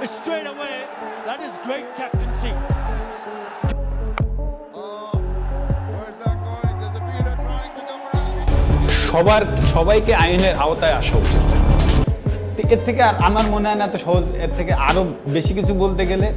straight away. That is great captaincy. Where's that going? There's a fielder trying to come around. সবাইকে আইনের আওতায় আসা উচিত। এর থেকে আর আমার মনে হয় না এত সহজ, এর থেকে আরো বেশি কিছু বলতে গেলে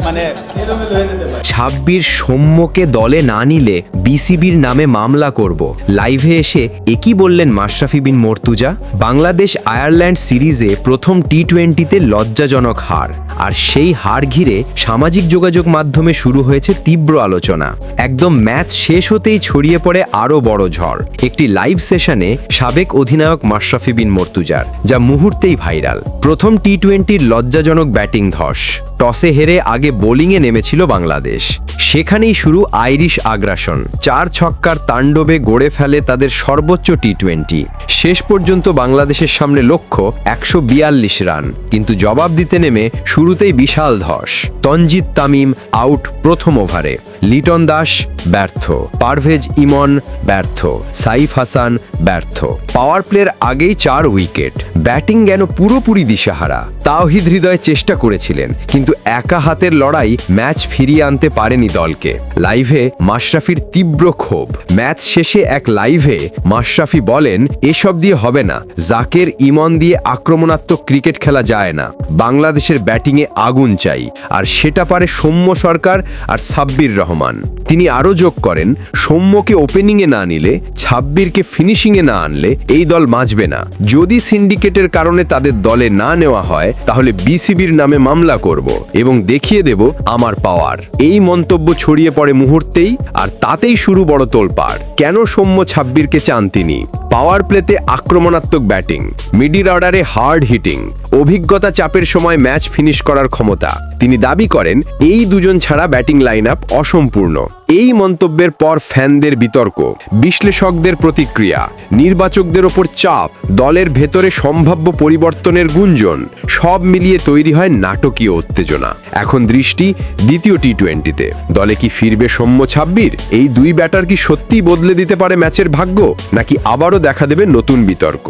মানে এলোমেলো হয়ে যেতে পারে। ছাব্বির সৌম্যকে দলে না নিলে বিসিবির নামে মামলা করব। লাইভে এসে একই বললেন মাশরাফি বিন মর্তুজা। বাংলাদেশ আয়ারল্যান্ড সিরিজে প্রথম টি-20তে লজ্জাজনক হার, আর সেই হার ঘিরে সামাজিক যোগাযোগ মাধ্যমে শুরু হয়েছে তীব্র আলোচনা। একদম ম্যাচ শেষ হতেই ছড়িয়ে পড়ে আরও বড় ঝড় একটি লাইভ সেশনে সাবেক অধিনায়ক মাশরাফি বিন মর্তুজার, যা মুহূর্তেই ভাইরাল। প্রথম টি-20র লজ্জাজনক ব্যাটিং ধস। টসে হেরে আগে বোলিংয়ে নেমেছিল বাংলাদেশ। সেখানেই শুরু আইরিশ আগ্রাসন। 4 ছক্কার তাণ্ডবে গড়ে ফেলে তাদের সর্বোচ্চ টি-20। শেষ পর্যন্ত বাংলাদেশের সামনে লক্ষ্য 142 রান, কিন্তু জবাব দিতে নেমে শুরুতেই বিশাল ধস। তনজিদ তামিম আউট প্রথম ওভারে, লিটন দাস ব্যর্থ, পারভেজ ইমন ব্যর্থ, সাইফ হাসান ব্যর্থ। পাওয়ার প্লের আগেই 4 উইকেট। ব্যাটিং যেন পুরোপুরি দিশাহারা। তাওহিদ হৃদয় চেষ্টা করেছিলেন, কিন্তু একা হাতের লড়াই ম্যাচ ফিরিয়ে আনতে পারেনি দলকে। লাইভে মাশরাফির তীব্র ক্ষোভ। ম্যাচ শেষে এক লাইভে মাশরাফি বলেন, এসব দিয়ে হবে না, জাকের ইমন দিয়ে আক্রমণাত্মক ক্রিকেট খেলা যায় না, বাংলাদেশের ব্যাটিংয়ে আগুন চাই, আর সেটা পারে সৌম্য সরকার আর সাব্বির রহমান। তিনি আরও যোগ করেন, সৌম্যকে ওপেনিংয়ে না নিলে, সাব্বিরকে ফিনিশিংয়ে না আনলে এই দল বাঁচবে না। যদি সিন্ডিকেটের কারণে তাদের দলে না নেওয়া হয়, তাহলে বিসিবির নামে মামলা করব এবং দেখিয়ে দেব আমার পাওয়ার। এই মন্তব্য ছড়িয়ে পড়ে মুহূর্তেই, আর তাতেই শুরু বড় তোলপাড়। কেন সৌম্য সাব্বিরকে চান তিনি? পাওয়ার প্লেতে আক্রমণাত্মক ব্যাটিং, মিডল অর্ডারে হার্ড হিটিং, অভিজ্ঞতা চাপের সময় ম্যাচ ফিনিশ করার ক্ষমতা। তিনি দাবি করেন, এই দুজন ছাড়া ব্যাটিং লাইন আপ অসম্পূর্ণ। এই মন্তব্যের পর ফ্যানদের বিতর্ক, বিশ্লেষকদের প্রতিক্রিয়া, নির্বাচকদের ওপর চাপ, দলের ভেতরে সম্ভাব্য পরিবর্তনের গুঞ্জন, সব মিলিয়ে তৈরি হয় নাটকীয় উত্তেজনা। এখন দৃষ্টি দ্বিতীয় টি-20তে। দলে কি ফিরবে সৌম্য সাব্বির? এই দুই ব্যাটার কি সত্যিই বদলে দিতে পারে ম্যাচের ভাগ্য, নাকি আবারও দেখা দেবে নতুন বিতর্ক?